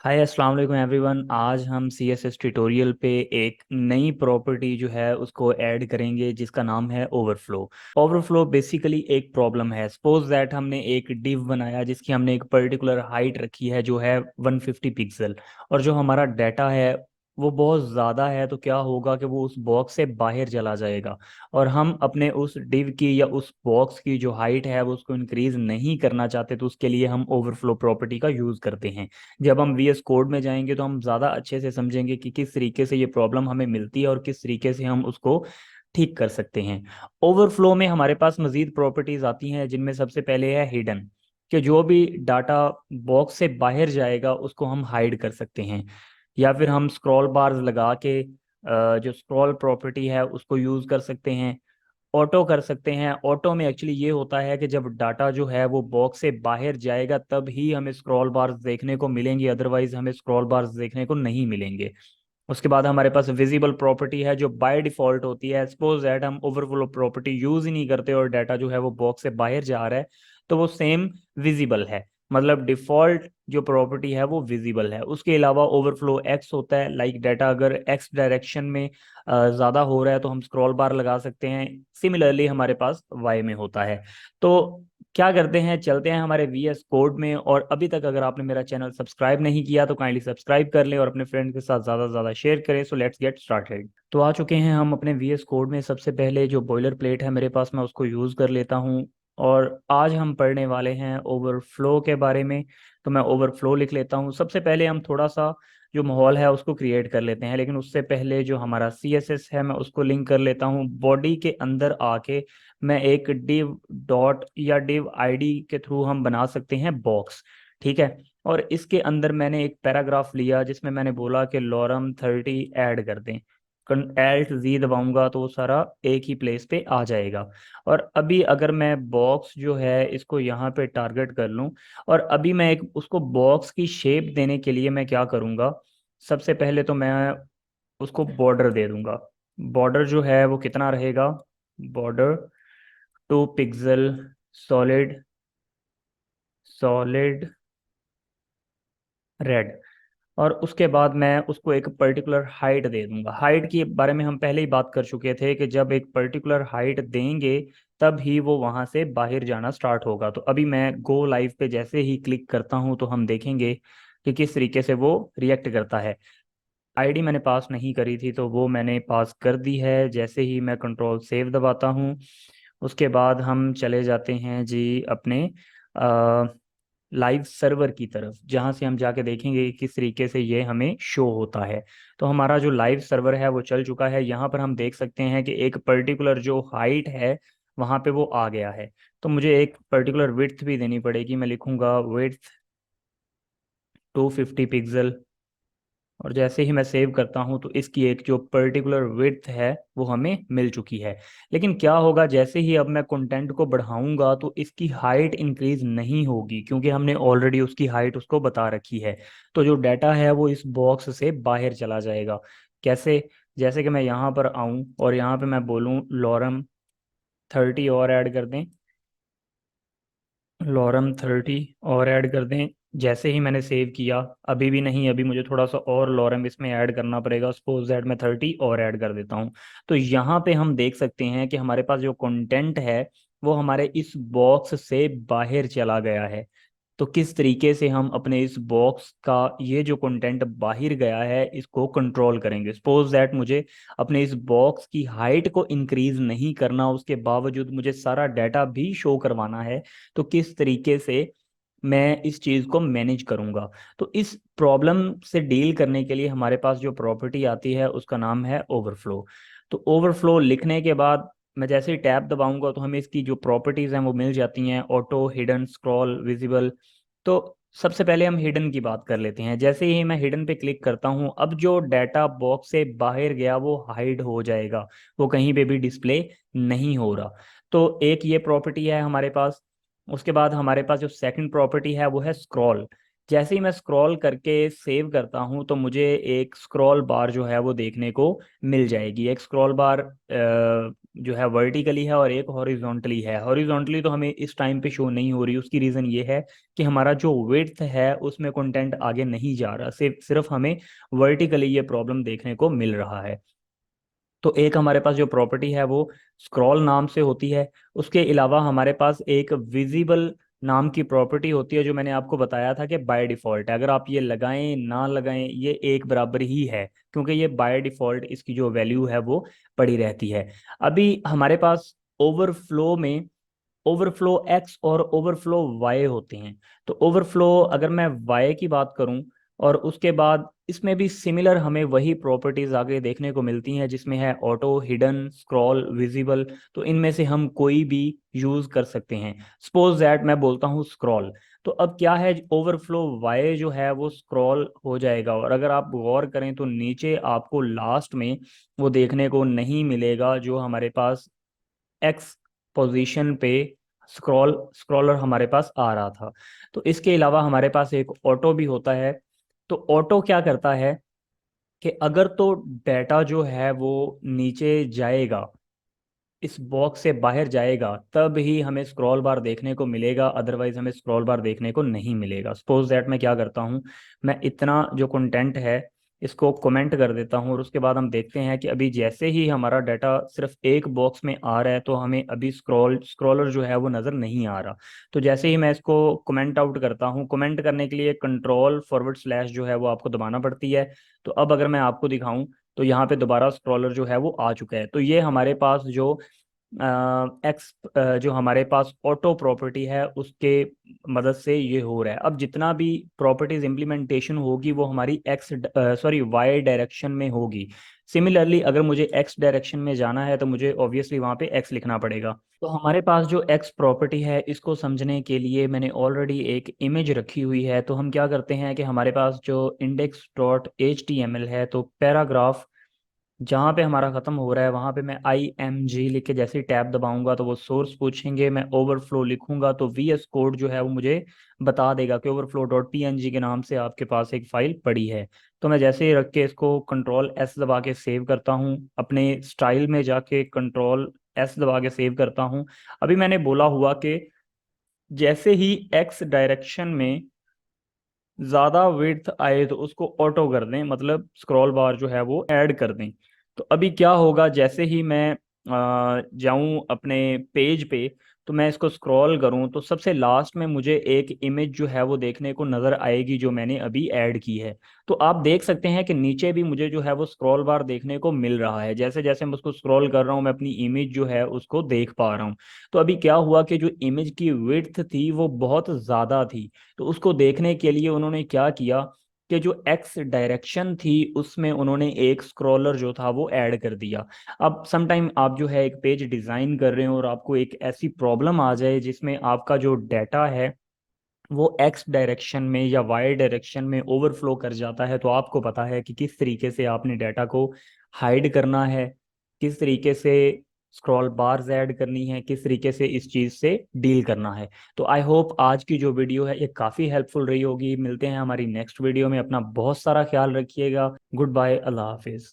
हाय अस्सलाम वालेकुम एवरीवन। आज हम CSS ट्यूटोरियल पे एक नई प्रॉपर्टी जो है उसको ऐड करेंगे जिसका नाम है ओवरफ्लो। ओवरफ्लो बेसिकली एक प्रॉब्लम है। सपोज दैट हमने एक डिव बनाया जिसकी हमने एक पर्टिकुलर हाइट रखी है जो है 150 पिक्सल, और जो हमारा डाटा है वो बहुत ज़्यादा है। तो क्या होगा कि वो उस बॉक्स से बाहर चला जाएगा, और हम अपने उस डिव की या उस बॉक्स की जो हाइट है वो उसको इंक्रीज नहीं करना चाहते, तो उसके लिए हम ओवरफ्लो प्रॉपर्टी का यूज़ करते हैं। जब हम VS कोड में जाएंगे तो हम ज़्यादा अच्छे से समझेंगे कि किस तरीके से ये प्रॉब्लम हमें मिलती है और किस तरीके से हम उसको ठीक कर सकते हैं। ओवरफ्लो में हमारे पास मज़ीद प्रॉपर्टीज़ आती हैं जिनमें सबसे पहले है हिडन, कि जो भी डाटा बॉक्स से बाहर जाएगा उसको हम हाइड कर सकते हैं। या फिर हम स्क्रॉल बार्स लगा के जो स्क्रॉल प्रॉपर्टी है उसको यूज़ कर सकते हैं। ऑटो कर सकते हैं। ऑटो में एक्चुअली ये होता है कि जब डाटा जो है वो बॉक्स से बाहर जाएगा तब ही हमें स्क्रॉल बार्स देखने को मिलेंगी, अदरवाइज हमें स्क्रॉल बार्स देखने को नहीं मिलेंगे। उसके बाद हमारे पास विजिबल प्रॉपर्टी है जो बाय डिफॉल्ट होती है। सपोज दैट हम ओवरफ्लो प्रॉपर्टी यूज ही नहीं करते और डाटा जो है वो बॉक्स से बाहर जा रहा है, तो वो सेम विजिबल है। मतलब डिफॉल्ट जो प्रॉपर्टी है वो विजिबल है। उसके अलावा ओवरफ्लो एक्स होता है, लाइक डाटा अगर एक्स डायरेक्शन में ज़्यादा हो रहा है तो हम स्क्रॉल बार लगा सकते हैं। सिमिलरली हमारे पास वाई में होता है। तो क्या करते हैं, चलते हैं हमारे VS कोड में। और अभी तक अगर आपने मेरा चैनल सब्सक्राइब नहीं किया तो काइंडली सब्सक्राइब कर लें और अपने फ्रेंड के साथ ज़्यादा से ज़्यादा शेयर करें। So let's get started. तो आ चुके हैं हम अपने VS कोड में। सबसे पहले जो बॉयलर प्लेट है मेरे पास, मैं उसको यूज़ कर लेता हूँ। और आज हम पढ़ने वाले हैं ओवरफ्लो के बारे में। तो मैं ओवरफ्लो लिख लेता हूँ। सबसे पहले हम थोड़ा सा जो माहौल है उसको क्रिएट कर लेते हैं, लेकिन उससे पहले जो हमारा CSS है मैं उसको लिंक कर लेता हूँ। बॉडी के अंदर आके मैं एक div डॉट या div ID के थ्रू हम बना सकते हैं बॉक्स। ठीक है। और इसके अंदर मैंने एक पैराग्राफ लिया जिसमें मैंने बोला कि लॉरम 30 ऐड कर दें। Alt Z दबाऊंगा तो वो सारा एक ही प्लेस पे आ जाएगा। और अभी अगर मैं बॉक्स जो है इसको यहाँ पे टारगेट कर लूँ, और अभी मैं एक उसको बॉक्स की शेप देने के लिए मैं क्या करूँगा, सबसे पहले तो मैं उसको बॉर्डर दे दूंगा। बॉर्डर जो है वो कितना रहेगा, border 2 pixel, solid solid red. और उसके बाद मैं उसको एक पर्टिकुलर हाइट दे दूंगा। हाइट के बारे में हम पहले ही बात कर चुके थे कि जब एक पर्टिकुलर हाइट देंगे तब ही वो वहां से बाहर जाना स्टार्ट होगा। तो अभी मैं गो लाइव पे जैसे ही क्लिक करता हूं तो हम देखेंगे कि किस तरीके से वो रिएक्ट करता है। ID मैंने पास नहीं करी थी तो वो मैंने पास कर दी है। जैसे ही मैं कंट्रोल सेव दबाता हूँ उसके बाद हम चले जाते हैं जी अपने लाइव सर्वर की तरफ, जहाँ से हम जाके देखेंगे कि किस तरीके से ये हमें शो होता है। तो हमारा जो लाइव सर्वर है वो चल चुका है। यहाँ पर हम देख सकते हैं कि एक पर्टिकुलर जो हाइट है वहाँ पे वो आ गया है। तो मुझे एक पर्टिकुलर विड्थ भी देनी पड़ेगी। मैं लिखूंगा विड्थ 250 पिक्सल। और जैसे ही मैं सेव करता हूं तो इसकी एक जो पर्टिकुलर विड्थ है वो हमें मिल चुकी है। लेकिन क्या होगा, जैसे ही अब मैं कंटेंट को बढ़ाऊंगा तो इसकी हाइट इंक्रीज नहीं होगी क्योंकि हमने ऑलरेडी उसकी हाइट उसको बता रखी है। तो जो डाटा है वो इस बॉक्स से बाहर चला जाएगा। कैसे? जैसे कि मैं यहाँ पर आऊँ और यहाँ पे मैं बोलूँ लॉरम 30 और ऐड कर दें, लॉरम 30 और ऐड कर दें। जैसे ही मैंने सेव किया, अभी भी नहीं, अभी मुझे थोड़ा सा और लॉरम इसमें ऐड करना पड़ेगा। सपोज दैट मैं 30 और ऐड कर देता हूँ। तो यहाँ पे हम देख सकते हैं कि हमारे पास जो कंटेंट है वो हमारे इस बॉक्स से बाहर चला गया है। तो किस तरीके से हम अपने इस बॉक्स का ये जो कंटेंट बाहर गया है इसको कंट्रोल करेंगे। सपोज दैट मुझे अपने इस बॉक्स की हाइट को इंक्रीज नहीं करना, उसके बावजूद मुझे सारा डाटा भी शो करवाना है। तो किस तरीके से मैं इस चीज़ को मैनेज करूंगा। तो इस प्रॉब्लम से डील करने के लिए हमारे पास जो प्रॉपर्टी आती है उसका नाम है ओवरफ्लो। तो ओवरफ्लो लिखने के बाद मैं जैसे ही टैब दबाऊंगा तो हमें इसकी जो प्रॉपर्टीज़ हैं वो मिल जाती हैं, ऑटो, हिडन, स्क्रॉल, विजिबल। तो सबसे पहले हम हिडन की बात कर लेते हैं। जैसे ही मैं हिडन पे क्लिक करता हूं अब जो डाटा बॉक्स से बाहर गया वो हाइड हो जाएगा, वो कहीं पे भी डिस्प्ले नहीं हो रहा। तो एक ये प्रॉपर्टी है हमारे पास। उसके बाद हमारे पास जो सेकंड प्रॉपर्टी है वो है स्क्रॉल। जैसे ही मैं स्क्रॉल करके सेव करता हूं तो मुझे एक स्क्रॉल बार जो है वो देखने को मिल जाएगी। एक स्क्रॉल बार जो है वर्टिकली है और एक हॉरिजॉन्टली है। हॉरिजॉन्टली तो हमें इस टाइम पे शो नहीं हो रही, उसकी रीज़न ये है कि हमारा जो विड्थ है उसमें कंटेंट आगे नहीं जा रहा, सिर्फ सिर्फ हमें वर्टिकली ये प्रॉब्लम देखने को मिल रहा है। तो एक हमारे पास जो प्रॉपर्टी है वो स्क्रॉल नाम से होती है। उसके अलावा हमारे पास एक विजिबल नाम की प्रॉपर्टी होती है, जो मैंने आपको बताया था कि बाय डिफ़ॉल्ट है, अगर आप ये लगाएं ना लगाएं ये एक बराबर ही है, क्योंकि ये बाय डिफ़ॉल्ट इसकी जो वैल्यू है वो पड़ी रहती है। अभी हमारे पास ओवरफ्लो में ओवरफ्लो एक्स और ओवरफ्लो वाई होते हैं। तो ओवरफ्लो अगर मैं वाई की बात करूं, और उसके बाद इसमें भी सिमिलर हमें वही प्रॉपर्टीज आगे देखने को मिलती हैं, जिसमें है ऑटो, हिडन, स्क्रॉल, विजिबल। तो इनमें से हम कोई भी यूज कर सकते हैं। सपोज दैट मैं बोलता हूँ स्क्रॉल, तो अब क्या है, ओवरफ्लो वाई जो है वो स्क्रॉल हो जाएगा, और अगर आप गौर करें तो नीचे आपको लास्ट में वो देखने को नहीं मिलेगा जो हमारे पास एक्स पोजीशन पे स्क्रॉलर हमारे पास आ रहा था। तो इसके अलावा हमारे पास एक ऑटो भी होता है। तो ऑटो क्या करता है कि अगर तो डाटा जो है वो नीचे जाएगा, इस बॉक्स से बाहर जाएगा, तब ही हमें स्क्रॉल बार देखने को मिलेगा, अदरवाइज हमें स्क्रॉल बार देखने को नहीं मिलेगा। सपोज दैट मैं क्या करता हूँ, मैं इतना जो कंटेंट है इसको कमेंट कर देता हूँ, और उसके बाद हम देखते हैं कि अभी जैसे ही हमारा डाटा सिर्फ एक बॉक्स में आ रहा है तो हमें अभी स्क्रॉलर जो है वो नज़र नहीं आ रहा। तो जैसे ही मैं इसको कमेंट आउट करता हूँ, कमेंट करने के लिए कंट्रोल फॉरवर्ड स्लैश जो है वो आपको दबाना पड़ती है। तो अब अगर मैं आपको दिखाऊं तो यहाँ पे दोबारा स्क्रॉलर जो है वो आ चुका है। तो ये हमारे पास जो एक्स जो हमारे पास ऑटो प्रॉपर्टी है उसके मदद से ये हो रहा है। अब जितना भी प्रॉपर्टीज इम्प्लीमेंटेशन होगी वो हमारी वाई डायरेक्शन में होगी। सिमिलरली अगर मुझे एक्स डायरेक्शन में जाना है तो मुझे ऑब्वियसली वहाँ पे एक्स लिखना पड़ेगा। तो हमारे पास जो एक्स प्रॉपर्टी है इसको समझने के लिए मैंने ऑलरेडी एक इमेज रखी हुई है। तो हम क्या करते हैं कि हमारे पास जो index dot H T M L है, तो पैराग्राफ जहाँ पे हमारा खत्म हो रहा है वहाँ पे मैं आई एम जी लिख के जैसे ही टैब दबाऊंगा तो वो सोर्स पूछेंगे, मैं ओवरफ्लो लिखूंगा तो वी एस कोड जो है वो मुझे बता देगा कि overflow dot P N G के नाम से आपके पास एक फाइल पड़ी है। तो मैं जैसे ही रख के इसको कंट्रोल एस दबा के सेव करता हूँ, अपने स्टाइल में जाके कंट्रोल एस दबा के सेव करता हूँ। अभी मैंने बोला हुआ कि जैसे ही एक्स डायरेक्शन में ज़्यादा विड्थ आए तो उसको ऑटो कर दें, मतलब स्क्रॉल बार जो है वो ऐड कर दें। तो अभी क्या होगा, जैसे ही मैं जाऊं अपने पेज पे, तो मैं इसको स्क्रॉल करूं तो सबसे लास्ट में मुझे एक इमेज जो है वो देखने को नज़र आएगी जो मैंने अभी ऐड की है। तो आप देख सकते हैं कि नीचे भी मुझे जो है वो स्क्रॉल बार देखने को मिल रहा है। जैसे जैसे मैं उसको स्क्रॉल कर रहा हूँ मैं अपनी इमेज जो है उसको देख पा रहा हूँ। तो अभी क्या हुआ कि जो इमेज की विड्थ थी वो बहुत ज़्यादा थी। तो उसको देखने के लिए उन्होंने क्या किया कि जो एक्स डायरेक्शन थी उसमें उन्होंने एक स्क्रॉलर जो था वो ऐड कर दिया। अब समटाइम आप जो है एक पेज डिज़ाइन कर रहे हो और आपको एक ऐसी प्रॉब्लम आ जाए जिसमें आपका जो डाटा है वो एक्स डायरेक्शन में या वाई डायरेक्शन में ओवरफ्लो कर जाता है, तो आपको पता है कि किस तरीके से आपने डाटा को हाइड करना है, किस तरीके से स्क्रॉल बार्स ऐड करनी है, किस तरीके से इस चीज़ से डील करना है। तो आई होप आज की जो वीडियो है ये काफ़ी हेल्पफुल रही होगी। मिलते हैं हमारी नेक्स्ट वीडियो में। अपना बहुत सारा ख्याल रखिएगा। गुड बाय, अल्लाह हाफिज़।